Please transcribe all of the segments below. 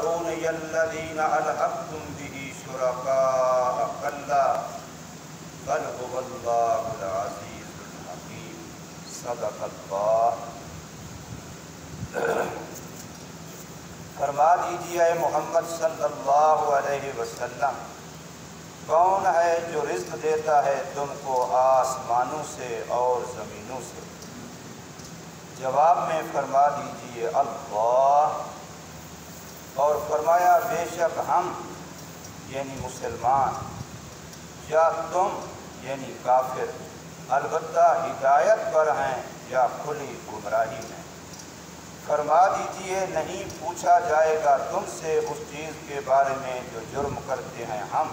أروني الذين ألحقتم به شركاء كلا بل هو الله العزيز الحكيم صدق اللہ۔ فرما دیجیے اے محمد صلی اللہ علیہ وسلم، کون ہے جو رزق دیتا ہے تم کو آسمانوں سے اور زمینوں سے؟ جواب میں فرما دیجیے اللہ، اور فرمایا بے شک ہم یعنی مسلمان یا تم یعنی کافر البتہ ہدایت پر ہیں یا کھلی گمراہی میں۔ فرما دیجئے نہیں پوچھا جائے گا تم سے اس چیز کے بارے میں جو جرم کرتے ہیں ہم،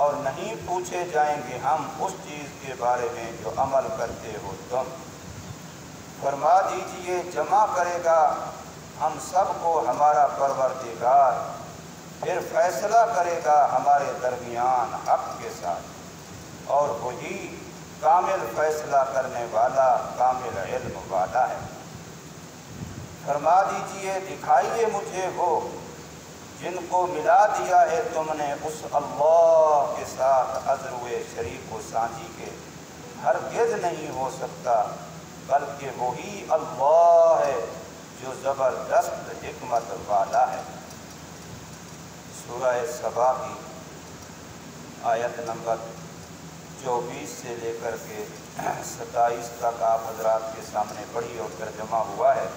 اور نہیں پوچھے جائیں گے ہم اس چیز کے بارے میں جو عمل کرتے ہو تم۔ فرما دیجئے جمع کرے گا ہم سب کو ہمارا پروردگار، پھر فیصلہ کرے گا ہمارے درمیان حق کے ساتھ، اور وہی کامل فیصلہ کرنے والا کامل علم والا ہے۔ فرما دیجئے دکھائیے مجھے وہ جن کو ملا دیا ہے تم نے اس اللہ کے ساتھ عذر و شریک و سانجی کے، ہرگز نہیں ہو سکتا، بلکہ وہی اللہ ہے جو زبردست حکمت والا ہے۔ سورہ سبا کی آیت نمبر 24 سے لے کر کے 27 تک آپ حضرات کے سامنے پڑھی اور ترجمہ ہوا ہے۔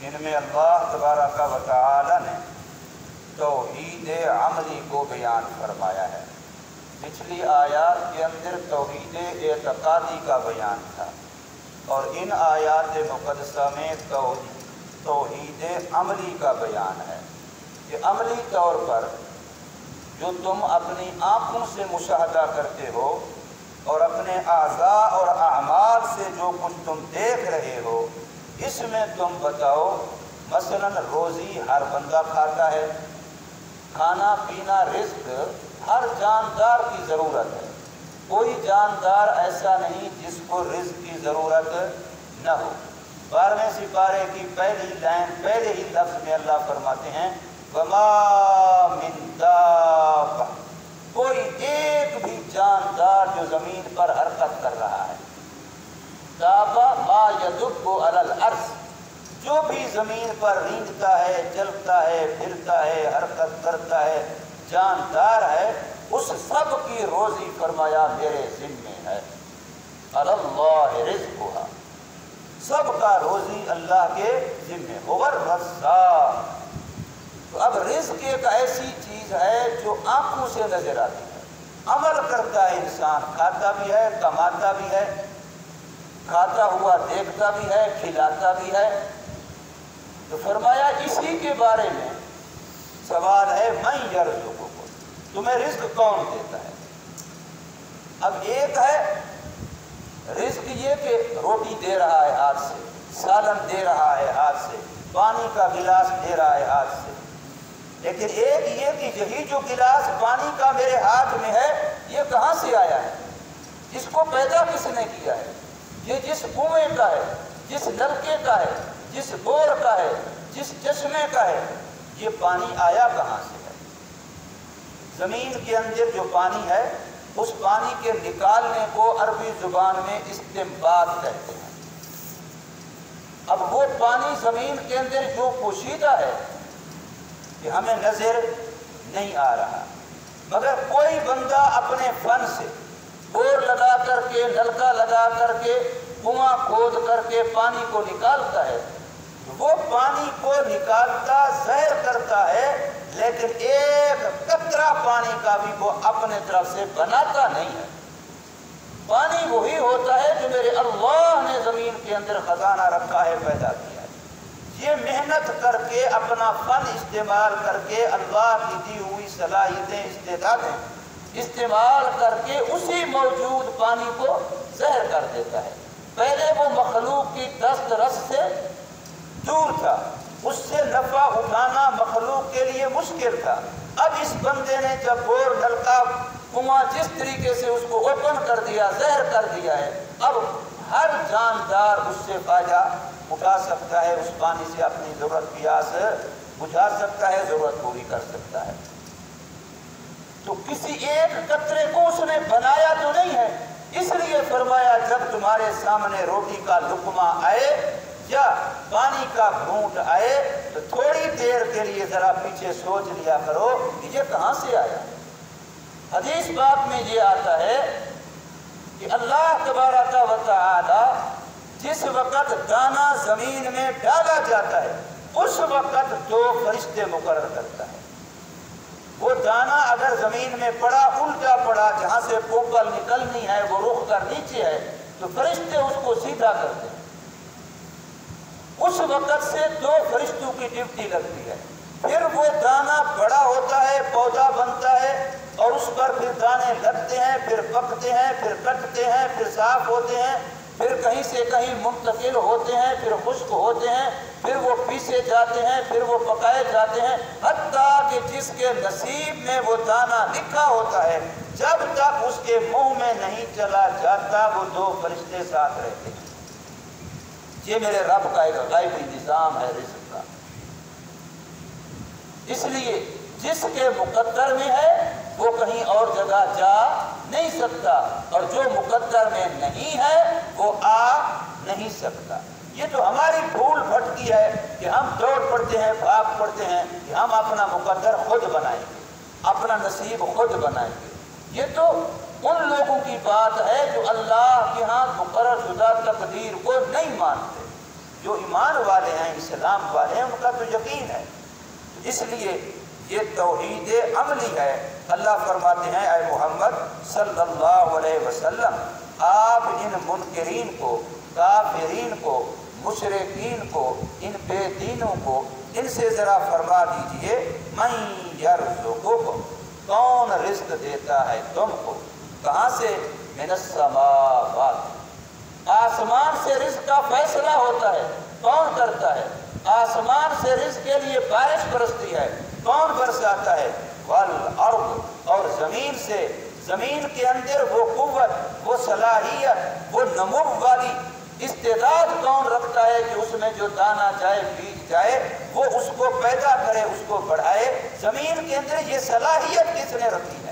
ان میں اللہ تبارک و تعالی نے توحید عملی کو بیان فرمایا ہے۔ پچھلی آیات کے اندر توحید اعتقادی کا بیان تھا، اور ان آیات مقدسہ میں توحید عملی کا بیان ہے کہ عملی طور پر جو تم اپنی آنکھوں سے مشاہدہ کرتے ہو اور اپنے اعضاء اور اعمال سے جو کچھ تم دیکھ رہے ہو، اس میں تم بتاؤ مثلا روزی ہر بندہ کھاتا ہے، کھانا پینا رزق ہر جاندار کی ضرورت ہے، کوئی جاندار ایسا نہیں جس کو رزق کی ضرورت نہ ہو۔ 12ویں سپارے کی پہلی لائن پہلے ہی لفظ میں اللہ فرماتے ہیں وَمَا مِن دَابَّةٍ، کوئی ایک بھی جاندار جو زمین پر حرکت کر رہا ہے، دابہ ما یدب علی الارض، جو بھی زمین پر رینگتا ہے، چلتا ہے، پھرتا ہے، حرکت کرتا ہے، جاندار ہے، اس سب کی روزی فرمایا میرے ذمے ہے۔ علی اللہ رزقھا، سب کا روزی اللہ کے ذمے، هو الرزاق۔ تو اب رزق ایک ایسی چیز ہے جو آنکھوں سے نظر آتی ہے، عمل کرتا ہے انسان، کھاتا بھی ہے، کماتا بھی ہے، کھاتا ہوا دیکھتا بھی ہے، کھلاتا بھی ہے۔ تو فرمایا اسی کے بارے میں سوال ہے من یرزقکم، تمہیں رزق کون دیتا ہے؟ اب ایک ہے رزق یہ کہ روٹی دے رہا ہے ہاتھ سے، سالن دے رہا ہے ہاتھ سے، پانی کا گلاس دے رہا ہے ہاتھ سے، لیکن ایک یہ کہ یہی جو گلاس پانی کا میرے ہاتھ میں ہے یہ کہاں سے آیا ہے، اس کو پیدا کس نے کیا ہے، یہ جس کنویں کا ہے، جس نلکے کا ہے، جس بور کا ہے، جس چشمے کا ہے، یہ پانی آیا کہاں سے ہے؟ زمین کے اندر جو پانی ہے اس پانی کے نکالنے کو عربی زبان میں استنباط کہتے ہیں۔ اب وہ پانی زمین کے اندر جو پوشیدہ ہے کہ ہمیں نظر نہیں آ رہا، مگر کوئی بندہ اپنے فن سے بور لگا کر کے، نلکا لگا کر کے، کنواں کھود کر کے پانی کو نکالتا ہے، وہ پانی کو نکالتا زہر کرتا ہے، لیکن ایک قطرہ پانی کا بھی وہ اپنے طرف سے بناتا نہیں ہے۔ پانی وہی ہوتا ہے جو میرے اللہ نے زمین کے اندر خزانہ رکھا ہے، پیدا کیا ہے۔ یہ محنت کر کے اپنا فن استعمال کر کے اللہ کی دی ہوئی صلاحیتیں، استعدادیں استعمال کر کے اسی موجود پانی کو زہر کر دیتا ہے۔ پہلے وہ مخلوق کی دست رس سے دور تھا، اس سے نفع اٹھانا مخلوق کے لیے مشکل تھا۔ اب اس بندے نے جب بور نلکا کنواں جس طریقے سے اس کو اوپن کر دیا، زہر کر دیا ہے، اب ہر جاندار اس سے فائدہ اٹھا سکتا ہے، اس پانی سے اپنی ضرورت پیاس بجھا سکتا ہے، ضرورت پوری کر سکتا ہے۔ تو کسی ایک قطرے کو اس نے بنایا تو نہیں ہے، اس لیے فرمایا جب تمہارے سامنے روٹی کا لقمہ آئے یا پانی کا گھونٹ آئے تو تھوڑی دیر کے لیے ذرا پیچھے سوچ لیا کرو کہ یہ کہاں سے آیا۔ حدیث باب میں یہ آتا ہے کہ اللہ تبارک و تعالی جس وقت دانا زمین میں ڈالا جاتا ہے اس وقت 2 فرشتے مقرر کرتا ہے۔ وہ دانا اگر زمین میں پڑا، الٹا پڑا، جہاں سے پوپل نکلنی ہے وہ رخ کر نیچے ہے، تو فرشتے اس کو سیدھا کرتے ہیں۔ اس وقت سے 2 فرشتوں کی ڈیوٹی لگتی ہے۔ پھر وہ دانا بڑا ہوتا ہے، پودا بنتا ہے، اور اس پر پھر دانے لگتے ہیں، پھر پکتے ہیں، پھر کٹتے ہیں، پھر صاف ہوتے ہیں، پھر کہیں سے کہیں منتقل ہوتے ہیں، پھر خشک ہوتے ہیں، پھر وہ پیسے جاتے ہیں، پھر وہ پکائے جاتے ہیں، حتیٰ کہ جس کے نصیب میں وہ دانہ لکھا ہوتا ہے جب تک اس کے منہ میں نہیں چلا جاتا وہ 2 فرشتے ساتھ رہتے ہیں۔ یہ میرے رب کا ایک غیبی نظام ہے رزق کا۔ اس لیے جس کے مقدر میں ہے وہ کہیں اور جگہ جا نہیں سکتا، اور جو مقدر میں نہیں ہے وہ آ نہیں سکتا۔ یہ تو ہماری بھول بھٹکی ہے کہ ہم دوڑ پڑتے ہیں، بھاگ پڑتے ہیں کہ ہم اپنا مقدر خود بنائیں گے، اپنا نصیب خود بنائیں گے۔ یہ تو ان لوگوں کی بات ہے جو اللہ کے ہاں مقرر شدہ تقدیر کو نہیں مانتے۔ جو ایمان والے ہیں، اسلام والے ہیں، ان کا تو یقین ہے۔ اس لیے یہ توحید عملی ہے۔ اللہ فرماتے ہیں اے محمد صلی اللہ علیہ وسلم، آپ ان منکرین کو، کافرین کو، مشرکین کو، ان بے دینوں کو ان سے ذرا فرما دیجئے من یرزقکم، کون رزق دیتا ہے تم کو؟ کہاں سے؟ من السماوات، آسمان سے رزق کا فیصلہ ہوتا ہے، کون کرتا ہے؟ آسمان سے رزق کے لیے بارش برستی ہے، کون برساتا ہے؟ والارض، اور زمین سے، زمین کے اندر وہ قوت، وہ صلاحیت، وہ نمو والی استعداد کون رکھتا ہے کہ اس میں جو دانا جائے، بیج جائے، وہ اس کو پیدا کرے، اس کو بڑھائے؟ زمین کے اندر یہ صلاحیت کس نے رکھی ہے؟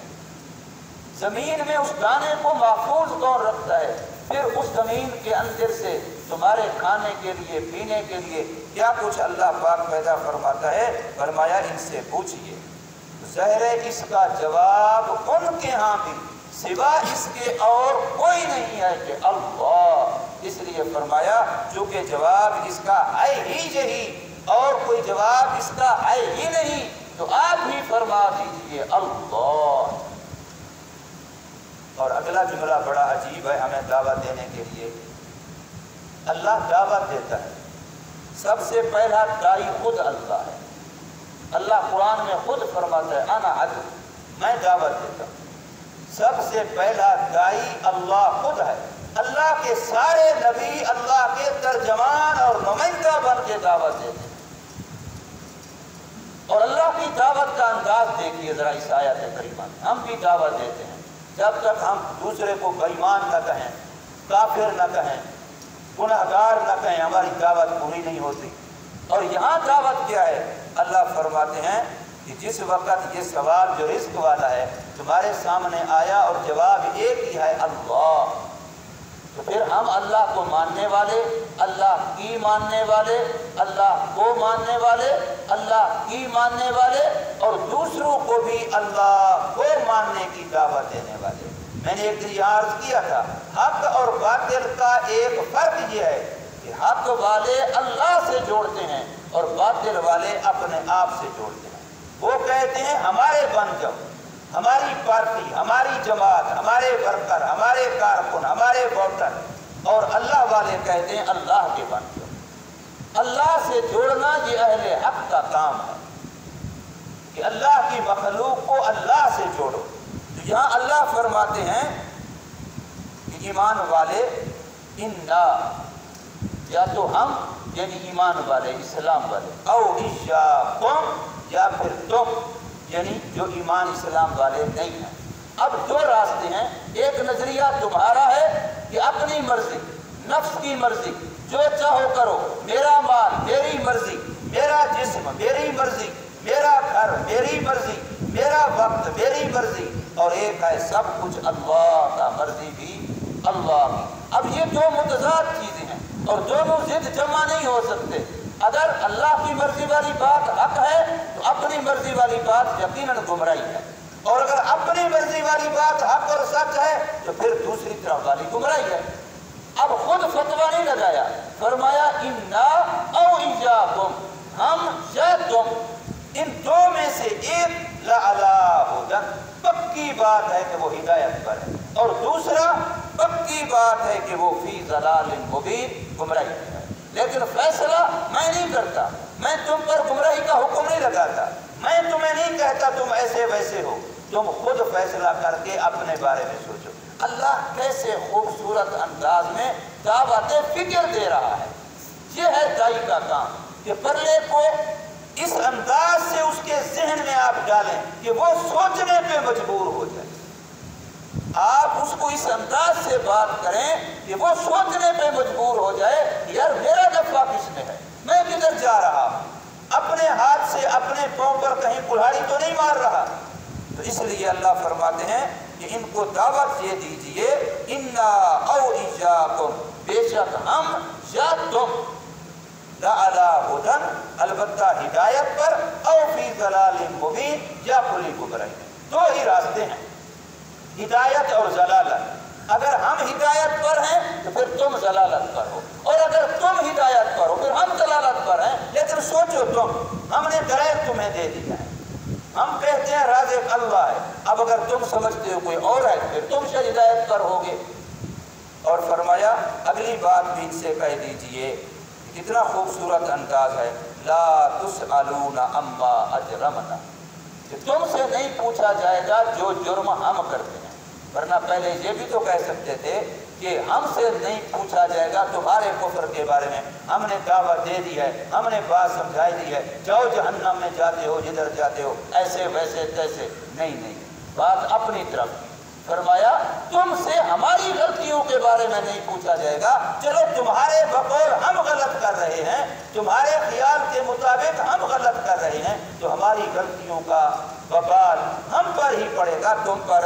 زمین میں اس دانے کو محفوظ کون رکھتا ہے؟ پھر اس زمین کے اندر سے تمہارے کھانے کے لیے، پینے کے لیے کیا کچھ اللہ پاک پیدا فرماتا ہے؟ فرمایا ان سے پوچھئے۔ ظاہر ہے اس کا جواب ان کے ہاں بھی سوا اس کے اور کوئی نہیں ہے کہ اللہ۔ اس لیے فرمایا چونکہ جواب اس کا ہے ہی یہی، اور کوئی جواب اس کا ہے ہی نہیں، تو آپ ہی فرما دیجئے اللہ۔ اور اگلا جملہ بڑا عجیب ہے ہمیں دعوت دینے کے لیے۔ اللہ دعوت دیتا ہے، سب سے پہلا دائی خود اللہ ہے۔ اللہ قرآن میں خود فرماتا ہے انا ادعو، میں دعوت دیتا ہوں۔ سب سے پہلا دائی اللہ خود ہے۔ اللہ کے سارے نبی اللہ کے ترجمان اور نمائندہ بن کے دعوت دیتے ہیں۔ اور اللہ کی دعوت کا انداز دیکھیے ذرا اس آیت کریمہ میں۔ ہم بھی دعوت دیتے ہیں، جب تک ہم دوسرے کو بے ایمان نہ کہیں، کافر نہ کہیں، گنہگار نہ کہیں، ہماری دعوت پوری نہیں ہوتی۔ اور یہاں دعوت کیا ہے؟ اللہ فرماتے ہیں کہ جس وقت یہ سوال جو رزق والا ہے تمہارے سامنے آیا اور جواب ایک ہی ہے اللہ، تو پھر ہم اللہ کو ماننے والے، اللہ کی ماننے والے، اللہ کو ماننے والے، اللہ کی ماننے والے، اور دوسروں کو بھی اللہ کو ماننے کی دعوت دینے والے۔ میں نے ایک دن عرض کیا تھا، حق اور باطل کا ایک فرق یہ ہے کہ حق والے اللہ سے جوڑتے ہیں اور باطل والے اپنے آپ سے جوڑتے ہیں۔ وہ کہتے ہیں ہمارے بن جاؤ، ہماری پارٹی، ہماری جماعت، ہمارے ورکر، ہمارے کارکن، ہمارے ووٹر، اور اللہ والے کہتے ہیں اللہ کے بن جاؤ۔ اللہ سے جوڑنا یہ اہل حق کا کام ہے کہ اللہ کی مخلوق کو اللہ سے جوڑو۔ تو یہاں اللہ فرماتے ہیں کہ ایمان والے انا، یا تو ہم یعنی ایمان والے، اسلام والے، او ایاکم، یا پھر تم یعنی جو ایمان اسلام والے نہیں ہیں۔ اب دو راستے ہیں، ایک نظریہ تمہارا ہے کہ اپنی مرضی، نفس کی مرضی، جو چاہو کرو، میرا مال میری مرضی، میرا جسم میری مرضی، میرا گھر میری مرضی، میرا وقت میری مرضی، اور ایک ہے سب کچھ اللہ کا مرضی بھی اللہ کی۔ اب یہ دو متضاد چیزیں ہیں اور دونوں ضد جمع نہیں ہو سکتے۔ اگر اللہ کی مرضی والی بات حق ہے تو اپنی مرضی والی بات یقیناً گمراہی ہے، اور اگر اپنی مرضی والی بات حق اور سچ ہے تو پھر دوسری طرف والی گمراہی ہے۔ اب خود فتویٰ نہیں لگایا، فرمایا انا او ایاکم، ہم یا تم، ان دو میں سے ایک لعلی ہدی، پکی بات ہے کہ وہ ہدایت پر ہے، اور دوسرا پکی بات ہے کہ وہ فی ضلال مبین، گمراہی ہے۔ لیکن فیصلہ میں نہیں کرتا، میں تم پر گمراہی کا حکم نہیں لگاتا، میں تمہیں نہیں کہتا تم ایسے ویسے ہو، تم خود فیصلہ کر کے اپنے بارے میں سوچو۔ اللہ کیسے خوبصورت انداز میں دعوت فکر دے رہا ہے۔ یہ ہے دائی کا کام کہ پرلے کو اس انداز سے اس کے ذہن میں آپ ڈالیں کہ وہ سوچنے پہ مجبور ہو جائے۔ آپ اس کو اس انداز سے بات کریں کہ وہ سوچنے پہ مجبور ہو جائے، یار میرا نفع کس میں ہے، میں کدھر جا رہا ہوں، اپنے ہاتھ سے اپنے پاؤں پر کہیں کلہاڑی تو نہیں مار رہا۔ تو اس لیے اللہ فرماتے ہیں کہ ان کو دعوت یہ دیجئے انا او ایاکم، بے شک ہم یا تم، لعلی ہدی، البتہ ہدایت پر، او فی ضلال مبین، یا کھلی گمراہی۔ دو ہی راستے ہیں، ہدایت اور ضلالت۔ اگر ہم ہدایت پر ہیں تو پھر تم ضلالت پر ہو، اور اگر تم ہدایت پر ہو پھر ہم ضلالت پر ہیں۔ لیکن سوچو ہم نے ڈائریکٹ تمہیں دے دیا ہے، ہم کہتے ہیں رازق اللہ ہے، اب اگر تم سمجھتے ہو کوئی اور ہے پھر تم سے ہدایت پر ہوگے۔ اور فرمایا اگلی بات بھی ان سے کہہ دیجئے، کتنا خوبصورت انداز ہے، لا تسألون عما اجرمنا، کہ تم سے نہیں پوچھا جائے گا جو جرم ہم کرتے ہیں۔ ورنہ پہلے یہ بھی تو کہہ سکتے تھے کہ ہم سے نہیں پوچھا جائے گا تمہارے کفر کے بارے میں، ہم نے دعوت دے دی ہے، ہم نے بات سمجھائی دی ہے، جاؤ جہنم میں جاتے ہو جدھر جاتے ہو، ایسے ویسے تیسے نہیں، بات اپنی طرف کی۔ فرمایا تم سے ہماری غلطیوں کے بارے میں نہیں پوچھا جائے گا، چلو تمہارے بقول ہم غلط کر رہے ہیں، تمہارے خیال کے مطابق ہم غلط کر رہے ہیں، تو ہماری غلطیوں کا وبال ہم پر ہی پڑے گا، تم پر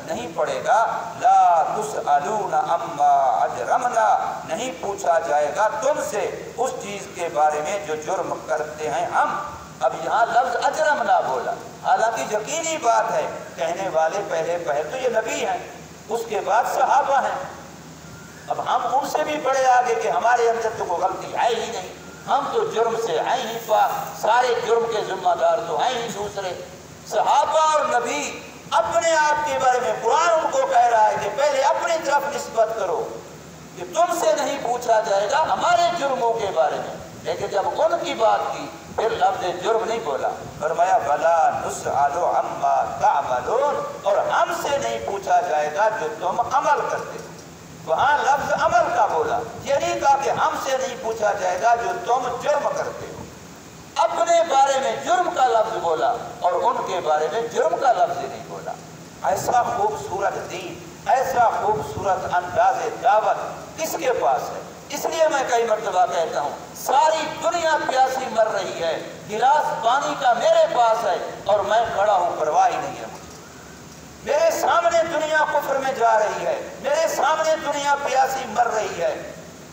نہیں پڑے گا۔ لا تسألون عما اجرمنا، نہیں پوچھا جائے گا تم سے اس چیز کے بارے میں جو جرم کرتے ہیں ہم۔ اب یہاں لفظ اجرمنا بولا، حالانکہ یقینی بات ہے کہنے والے پہلے تو یہ نبی ہیں، اس کے بعد صحابہ ہیں۔ اب ہم ان سے بھی بڑے آگے کہ ہمارے اندر تو کوئی غلطی ہے ہی نہیں، ہم تو جرم سے ہیں ہی پاک، سارے جرم کے ذمہ دار تو ہیں ہی دوسرے۔ صحابہ اور نبی اپنے آپ کے بارے میں قرآن ان کو کہہ رہا ہے کہ پہلے اپنی طرف نسبت کرو کہ تم سے نہیں پوچھا جائے گا ہمارے جرموں کے بارے میں، لیکن جب ان کی بات کی پھر لفظ جرم نہیں بولا، فرمایا بلا نسأل عما تعملون، اور ہم سے نہیں پوچھا جائے گا جو تم عمل کرتے ہو۔ وہاں لفظ عمل کا بولا، یہ نہیں کہا کہ ہم سے نہیں پوچھا جائے گا جو تم جرم کرتے ہو۔ اپنے بارے میں جرم کا لفظ بولا اور ان کے بارے میں جرم کا لفظ نہیں بولا۔ ایسا خوبصورت دین، ایسا خوبصورت انداز دعوت کس کے پاس ہے؟ اس لیے میں کئی مرتبہ کہتا ہوں ساری دنیا پیاسی مر رہی ہے، گلاس پانی کا میرے پاس ہے اور میں کھڑا ہوں، پرواہ ہی نہیں ہے مجھے۔ میرے سامنے دنیا کفر میں جا رہی ہے، میرے سامنے دنیا پیاسی مر رہی ہے،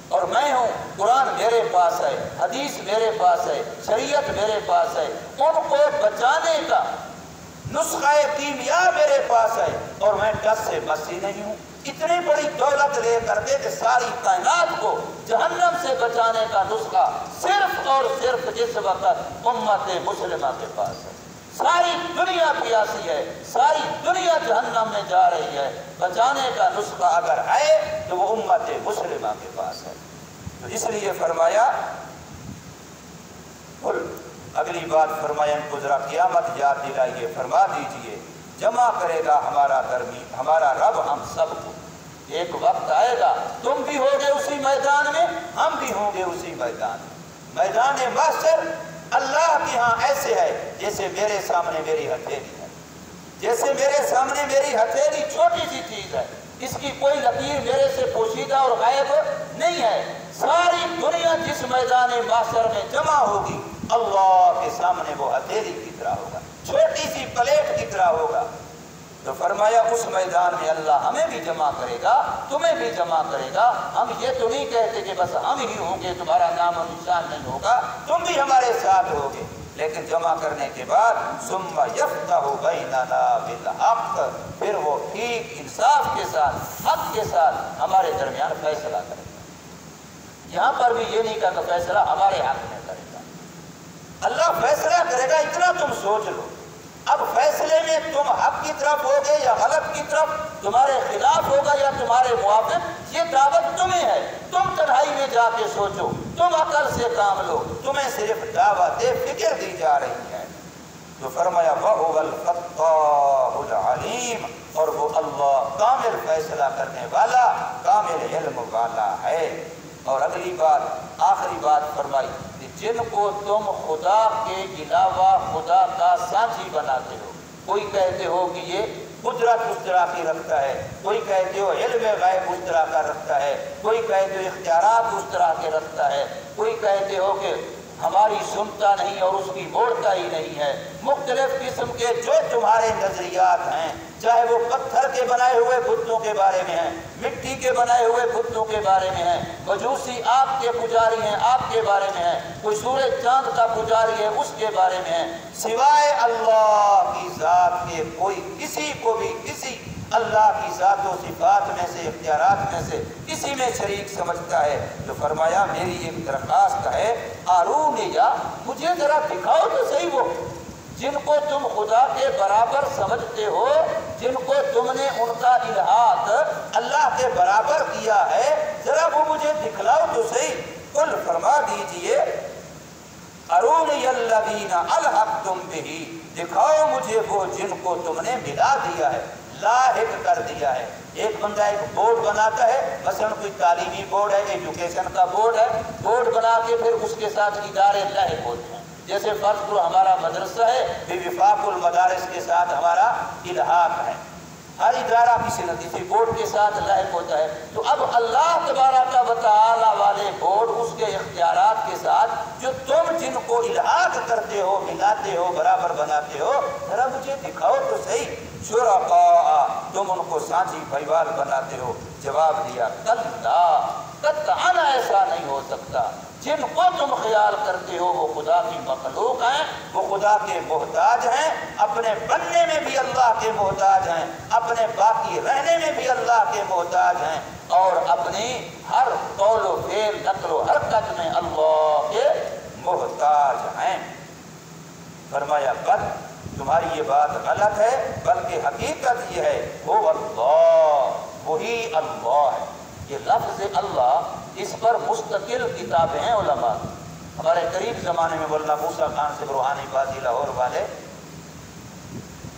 اور میں ہوں، قرآن میرے پاس ہے، حدیث میرے پاس ہے، شریعت میرے پاس ہے، ان کو بچانے کا نسخہ کیمیا میرے پاس ہے، اور میں ڈس سے بس ہی نہیں ہوں۔ اتنی بڑی دولت لے کر کے کہ ساری کائنات کو جہنم سے بچانے کا نسخہ صرف اور صرف جس وقت امت مسلمہ کے پاس ہے۔ ساری دنیا پیاسی ہے، ساری دنیا جہنم میں جا رہی ہے، بچانے کا نسخہ اگر ہے تو وہ امت مسلمہ کے پاس ہے۔ تو اس لیے فرمایا، اگلی بات فرمایا ان کو ذرا قیامت یاد دلائیے، فرما دیجئے جمع کرے گا ہمارا رب ہم سب کو۔ ایک وقت آئے گا تم بھی ہوگے اسی میدان میں، ہم بھی ہوں گے اسی میدان میں۔ میدان محشر اللہ کے ہاں ایسے ہے جیسے میرے سامنے میری ہتھیلی ہے، جیسے میرے سامنے میری ہتھیلی چھوٹی سی چیز ہے، اس کی کوئی لکیر میرے سے پوشیدہ اور غائب نہیں ہے۔ ساری دنیا جس میدان محشر میں جمع ہوگی اللہ کے سامنے وہ ہتھیلی کی طرح ہوگا، چھوٹی سی پلیٹ کی طرح ہوگا۔ تو فرمایا اس میدان میں اللہ ہمیں بھی جمع کرے گا، تمہیں بھی جمع کرے گا۔ ہم یہ تو نہیں کہتے کہ بس ہم ہی ہوں گے، تمہارا نام و نشان نہیں ہوگا، تم بھی ہمارے ساتھ ہوگے۔ لیکن جمع کرنے کے بعد ثم یفتح بیننا بالحق، پھر وہ ٹھیک انصاف کے ساتھ، حق کے ساتھ ہمارے درمیان فیصلہ کرے گا۔ یہاں پر بھی یہ نہیں کہا کہ فیصلہ ہمارے حق میں کرے گا، اللہ فیصلہ کرے گا، اتنا تم سوچ لو۔ اب فیصلے میں تم حق کی طرف ہوگے یا غلط کی طرف، تمہارے خلاف ہوگا یا تمہارے موافق، یہ دعوت تمہیں ہے۔ تم تنہائی میں جا کے سوچو، تم عقل سے کام لو، تمہیں صرف دعوت فکر دی جا رہی ہے۔ تو فرمایا وَهُوَ الْفَتَّاحُ الْعَلِيمُ، اور وہ اللہ کامل فیصلہ کرنے والا، کامل علم والا ہے۔ اور اگلی بات، آخری بات فرمائی کہ جن کو تم خدا کے علاوہ خدا کا سانجی بناتے ہو، کوئی کہتے ہو کہ یہ قدرت اس طرح کی رکھتا ہے، کوئی کہتے ہو علم غیب اس طرح کا رکھتا ہے، کوئی کہتے ہو اختیارات اس طرح کے رکھتا ہے، کوئی کہتے ہو کہ ہماری سنتا نہیں اور اس کی موڑتا ہی نہیں ہے۔ مختلف قسم کے جو تمہارے نظریات ہیں، چاہے وہ پتھر کے بنائے ہوئے بتوں کے بارے میں ہیں، مٹی کے بنائے ہوئے بتوں کے بارے میں ہیں، مجوسی آپ کے پجاری ہیں آپ کے بارے میں ہیں، کوئی سورج چاند کا پجاری ہے اس کے بارے میں ہیں، سوائے اللہ کی ذات کے کوئی کسی کو بھی کسی اللہ کی ذات و صفات میں سے، اختیارات میں سے کسی میں شریک سمجھتا ہے۔ تو فرمایا میری ایک درخواست ہے، آرونی یا مجھے ذرا دکھاؤ تو صحیح وہ جن کو تم خدا کے برابر سمجھتے ہو، جن کو تم نے ان کا الہات اللہ کے برابر کیا ہے، ذرا وہ مجھے دکھلاؤ تو صحیح۔ قل فرما دیجئے ارونی الذین الحقتم بہ، دکھاؤ مجھے وہ جن کو تم نے ملا دیا ہے، لاحق کر دیا ہے۔ ایک بندہ ایک بورڈ بناتا ہے، مثلا کوئی تعلیمی بورڈ ہے، ایجوکیشن کا بورڈ ہے، بورڈ بنا کے پھر اس کے ساتھ ادارے لاحق ہوتے ہیں۔ جیسے فرض کرو ہمارا مدرسہ ہے، پھر وفاق المدارس کے ساتھ ہمارا الحاق ہے، ہر ادارہ کسی نہ کسی بورڈ کے ساتھ لاحق ہوتا ہے۔ تو اب اللہ تبارک و تعالی والے بورڈ اس کے اختیارات کے ساتھ جو تم جن کو الحاق کرتے ہو، ملاتے ہو، برابر بناتے ہو، ذرا مجھے دکھاؤ تو صحیح۔ شرکاء، تم ان کو سانجھی بھائیوال بناتے ہو۔ جواب دیا کلا، قطعاً ایسا نہیں ہو سکتا۔ جن کو تم خیال کرتے ہو وہ خدا کی مخلوق ہیں، وہ خدا کے محتاج ہیں، اپنے بننے میں بھی اللہ کے محتاج ہیں، اپنے باقی رہنے میں بھی اللہ کے محتاج ہیں، اور اپنی ہر قول و فعل، نقل و حرکت میں اللہ کے محتاج ہیں۔ فرمایا بل تمہاری یہ بات غلط ہے، بلکہ حقیقت یہ ہے وہ اللہ، وہی اللہ ہے۔ یہ لفظ اللہ، اس پر مستقل کتابیں ہیں علماء۔ ہمارے قریب زمانے میں مولانا موسیٰ خان سے روحانی بازی لاہور والے،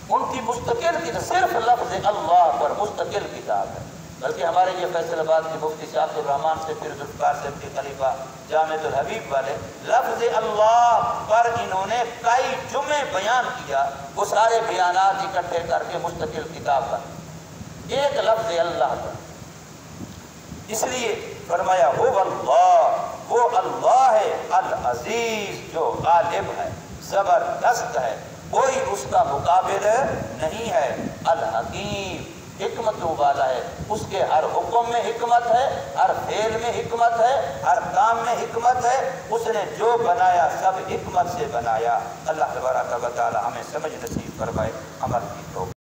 ان کی مستقل کتاب صرف لفظ اللہ پر مستقل کتاب ہے۔ بلکہ ہمارے یہ فیصل آباد کے مفتی سے عبد الرحمان سے، پھر ذوالفقار سے کے خلیفہ جامع الحبیب والے، لفظ اللہ پر انہوں نے کئی جمعے بیان کیا، وہ سارے بیانات اکٹھے کر کے مستقل کتاب بن، ایک لفظ اللہ پر۔ اس لیے فرمایا وہ اللہ، وہ اللہ ہے العزیز، جو غالب ہے، زبردست ہے، کوئی اس کا مقابل نہیں ہے، الحکیم، حکمتوں والا ہے، اس کے ہر حکم میں حکمت ہے، ہر فعل میں حکمت ہے، ہر کام میں حکمت ہے، اس نے جو بنایا سب حکمت سے بنایا۔ اللہ تبارک و تعالی ہمیں سمجھ نصیب فرمائے، عمل کی توفیق۔